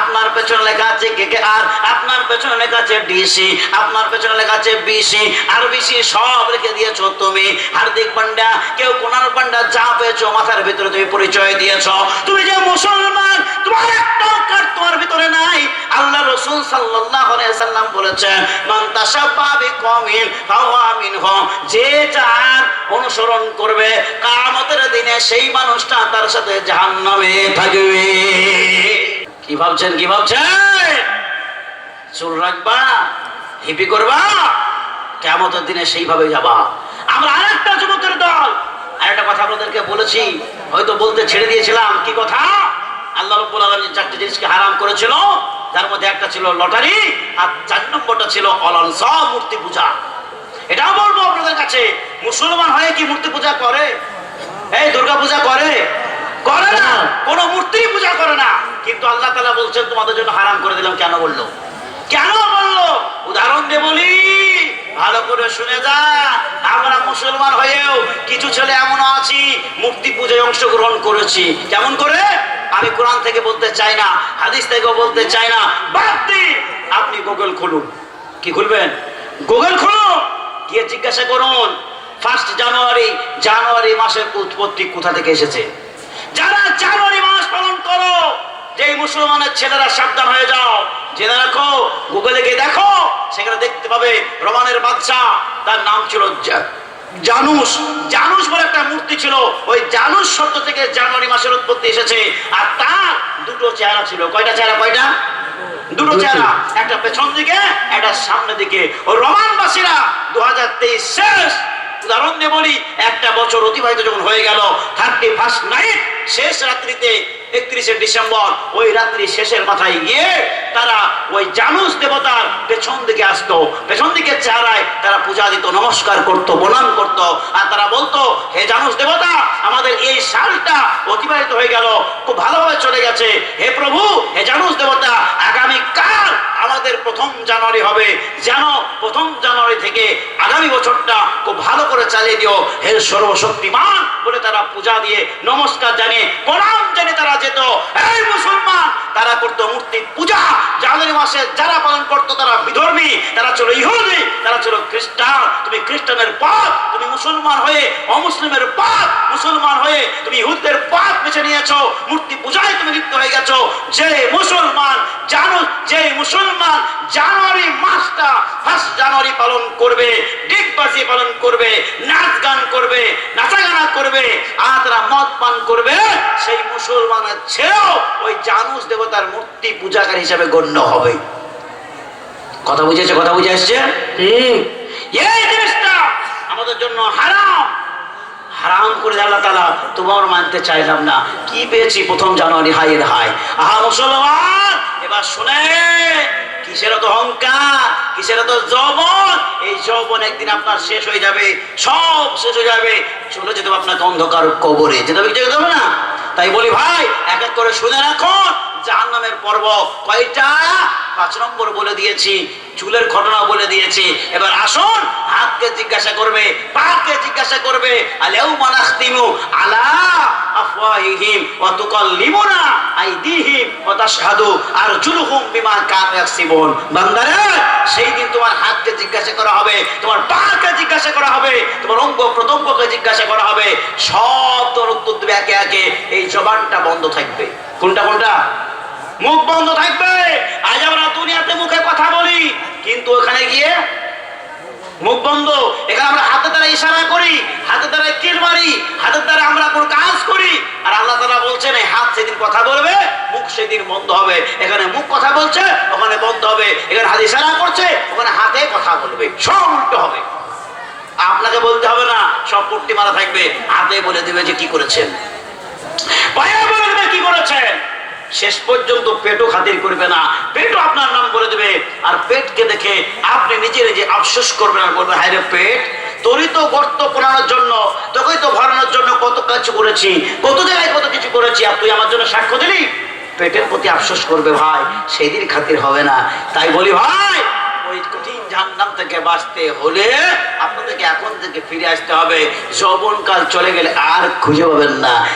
আপনার পেছনে লেখা আছে KKR, আপনার পেছনে লেখা আছে DC, আপনার পেছনে লেখা আছে BC, আর BC সব রেখে দিয়েছো তুমি। হার্দিক পান্ডা, কেউ কুনাল পান্ডা, যা পেয়েছো মাথার ভিতরে তুমি পরিচয় দিয়েছো। তুমি যে মুসলমান, তোমার একটা কার তোমার ভিতরে নাই। আল্লাহ রাসূল সাল্লাল্লাহু আলাইহি সাল্লাম বলেছেন, মান তাশাব্বাহা বিকওমিন ফাহুয়া মিনহুম। যে যার অনুসরণ করবে কিয়ামতের দিনে সেই মানুষটা তার সাথে জাহান্নামে থাকবে। কি ভাবছেন, কি ভাবছেন? চুল রাখবা, হিপি করবা, কিয়ামতের দিনে সেইভাবে যাবা। আমরা আরেকটা যুবকের দল, আরেকটা কথা আপনাদেরকে বলেছি, হয়তো বলতে ছেড়ে দিয়েছিলাম। কি কথা? আল্লাহ রাব্বুল আলামিন চারটি জিনিসকে হারাম করেছিল, তার মধ্যে একটা ছিল লটারি, আর 4 নম্বরটা ছিল অলংস, মূর্তি পূজা। এটাও বলবো আপনাদের কাছে, মুসলমান হয়ে কি মূর্তি পূজা করে? এই দুর্গা পূজা করে? করে না, কোন মূর্তি পূজা করে না। কিন্তু আল্লাহ তাআলা বলছেন তোমাদের জন্য হারাম করে দিলাম। কেন বললো? কেন বললো? উদাহরণ দিয়ে বলি, ভালো করে শুনে যা। আমরা মুসলমান হয়েও কিছু ছেলে এমন আছি মূর্তি পূজায় অংশগ্রহণ করেছি। কেমন করে? আমি কোরআন থেকে বলতে চাই না, হাদিস থেকেও বলতে চাই না, বাদ দিন। আপনি গুগল খুলুন। কি খুলবেন? গুগল খুলুন, গিয়ে জিজ্ঞাসা করুন 1 জানুয়ারি মাসের উৎপত্তি কোথা থেকে এসেছে। যারা জানুয়ারি মাস পালন করো, যেই মুসলমানের ছেলেরা সাবধান হয়ে যাও, জেনে রাখো, গুগলে গিয়ে দেখো, সেখানে দেখতে পাবে রোমানের বাদশা, তার নাম ছিল জানুস। জানুস বলে একটা মূর্তি ছিল। ওই জানুস শব্দ থেকে জানুয়ারি মাসের উৎপত্তি এসেছে। আর তার দুটো চেহারা ছিল। কয়টা চেহারা? কয়টা? দুটো চেহারা, একটা পেছন দিকে, একটা সামনে দিকে। ওই রোমানবাসীরা 2023 শেষ, উদাহরণ দিয়ে বলি, একটা বছর অতিবাহিত যখন হয়ে গেল, 31st নাইট, শেষ রাত্রিতে 31শে ডিসেম্বর, ওই রাত্রি শেষের মাথায় গিয়ে তারা ওই জানুস দেবতার পেছন দিকে আসতো, পেছন দিকে চেহারায় তারা পূজা দিত, নমস্কার করত, প্রণাম করত। আর তারা বলতো, হে জানুস দেবতা, আমাদের এই সালটা অতিবাহিত হয়ে গেল, খুব ভালোভাবে চলে গেছে। হে প্রভু, হে জানুস দেবতা, আগামীকাল আমাদের 1 জানুয়ারি হবে, যেন 1 জানুয়ারি থেকে আগামী বছরটা খুব ভালো করে চালিয়ে দিও, হে সর্বশক্তিমান বলে তারা পূজা দিয়ে, নমস্কার জানিয়ে, প্রণাম জানিয়ে তারা যেত। এই মুসলমান, তারা করতো মূর্তি পূজা। জানুয়ারি মাসে যারা পালন করতো তারা বিধর্মী, তারা ছিল ইহুদি, তারা ছিল খ্রিস্টান। তুমি খ্রিস্টানের পাপ, তুমি মুসলমান হয়ে অমুসলিমের পাপ, মুসলমান হয়ে তুমি ইহুদিদের পাপ বেছে নিয়েছো, মূর্তি পূজায় তুমি লিপ্ত হয়ে গেছো। যে মুসলমান জানুয়ারি মাসটা 1 জানুয়ারি পালন করবে, ডিগবাজি পালন করবে, নাচ গান করবে, নাচাগানা করবে, আর তারা মদ পান করবে, সেই মুসলমানের ছেলেও ওই জানুস দেবতার মূর্তি পূজাকারী হিসেবে গণ্য হবে। কথা বুঝেছে? কথা বুঝে আসছে? এই জিনিসটা আমাদের জন্য হারাম, হারাম করে আল্লাহ তাআলা। তোমার মানতে চাইলাম না, কি পেয়েছি 1 জানুয়ারি? হায়ের হায়। আহা মুসলমান, এবার শুনে, কিসের তো অহংকার, কিসের তো যৌবন? এই যৌবন একদিন আপনার শেষ হয়ে যাবে, সব শেষ হয়ে যাবে, চলে যেতে হবে আপনাকে অন্ধকার কবরে, যেতে হবে না? তাই বলি ভাই, এক এক করে শুনে রাখুন, জাহান্নামের পর্ব কয়টা? 5 নম্বর বলে দিয়েছি, চুলের ঘটনা বলে দিয়েছি। এবার আসুন, হাতকে জিজ্ঞাসা করবে, পাকে জিজ্ঞাসা করবে, আল-ইয়াউমা নাখতিমু আলা আফওয়াহিহিম ওয়া তুকাল্লিমুনা আইদিহিম ওয়া তাশহাদু আরজুলুহুম বিমা কানু ইয়াকসিবুন। বান্দারে, সেই দিন তোমার হাতকে জিজ্ঞাসা করা হবে, তোমার পাকে জিজ্ঞাসা করা হবে, তোমার অঙ্গ প্রত্যঙ্গকে জিজ্ঞাসা করা হবে, সব তোর উত্তর দেবে একে একে। এই জবানটা বন্ধ থাকবে। কোনটা কোনটা? মুখ বন্ধ থাকবে। আজ আমরা দুনিয়াতে মুখে কথা বলি, কিন্তু ওখানে গিয়ে মুখ বন্ধ। এখানে আমরা হাতের দ্বারা ইশারা করি, হাতের দ্বারা কিল মারি, হাতের দ্বারা আমরা কোনো কাজ করি। আর আল্লাহ তাআলা বলছেন, এই হাত সেদিন কথা বলবে, মুখ সেদিন বন্ধ হবে। এখানে মুখ কথা বলছে, ওখানে বন্ধ হবে। এখানে হাত ইশারা করছে, ওখানে হাতে কথা বলবে। সব উল্টো হবে। আপনাকে বলতে হবে না, সব পট্টি মারা থাকবে, হাতে বলে দেবে যে কি করেছেন, পায়ে বলে দেবে কি করেছেন। শেষ পর্যন্ত পেটও খাতির করবে না, পেটও আপনার নাম বলে দেবে। আর পেটকে দেখে আপনি নিজে নিজে আফসোস করবেন, আর বলবেন, হায় রে পেট, তোরই তো গর্ত পোড়ানোর জন্য, তোকেই তো ভরানোর জন্য কত কিছু করেছি, কত জায়গায় কত কিছু করেছি, আর তুই আমার জন্য সাক্ষ্য দিলি। পেটের প্রতি আফসোস করবে ভাই, সেই দিন খাতির হবে না। তাই বলি ভাই, ওই কঠিন জাহান্নাম থেকে বাঁচতে হলে আপনাদেরকে এখন থেকে ফিরে আসতে হবে। যৌবনকাল চলে গেলে আর খুঁজে পাবেন না।